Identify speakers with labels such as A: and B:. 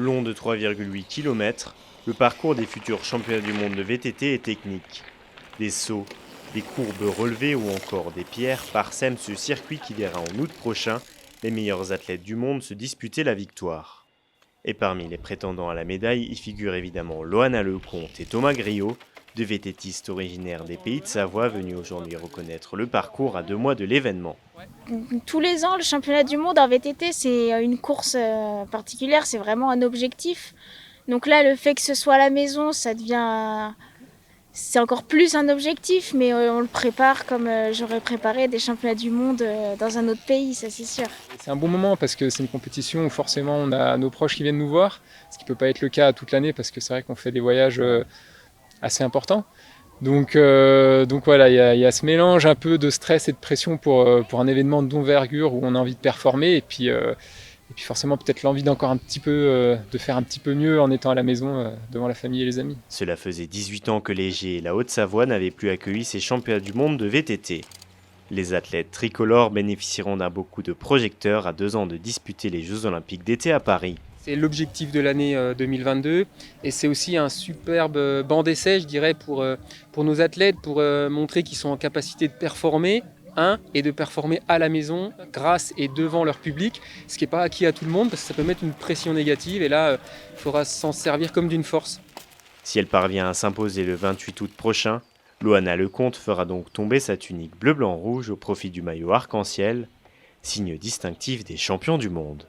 A: Long de 3,8 km, le parcours des futurs championnats du monde de VTT est technique. Des sauts, des courbes relevées ou encore des pierres parsèment ce circuit qui verra en août prochain les meilleurs athlètes du monde se disputer la victoire. Et parmi les prétendants à la médaille, y figurent évidemment Loana Lecomte et Thomas Griot, deux vététistes originaires des Pays de Savoie venus aujourd'hui reconnaître le parcours à 2 mois de l'événement.
B: Tous les ans, le championnat du monde en VTT, c'est une course particulière, c'est vraiment un objectif. Donc là, le fait que ce soit à la maison, c'est encore plus un objectif, mais on le prépare comme j'aurais préparé des championnats du monde dans un autre pays, ça c'est sûr.
C: C'est un bon moment parce que c'est une compétition où forcément on a nos proches qui viennent nous voir, ce qui ne peut pas être le cas toute l'année parce que c'est vrai qu'on fait des voyages assez importants. Donc voilà, il y a ce mélange un peu de stress et de pression pour un événement d'envergure où on a envie de performer et puis forcément peut-être l'envie d'encore un petit peu de faire un petit peu mieux en étant à la maison devant la famille et les amis.
A: Cela faisait 18 ans que l'Égée et la Haute-Savoie n'avaient plus accueilli ces championnats du monde de VTT. Les athlètes tricolores bénéficieront d'un beau coup de projecteur à 2 ans de disputer les Jeux Olympiques d'été à Paris.
D: C'est l'objectif de l'année 2022 et c'est aussi un superbe banc d'essai, je dirais, pour nos athlètes, pour montrer qu'ils sont en capacité de performer, et de performer à la maison, grâce et devant leur public, ce qui n'est pas acquis à tout le monde parce que ça peut mettre une pression négative et là, il faudra s'en servir comme d'une force.
A: Si elle parvient à s'imposer le 28 août prochain, Loana Lecomte fera donc tomber sa tunique bleu-blanc-rouge au profit du maillot arc-en-ciel, signe distinctif des champions du monde.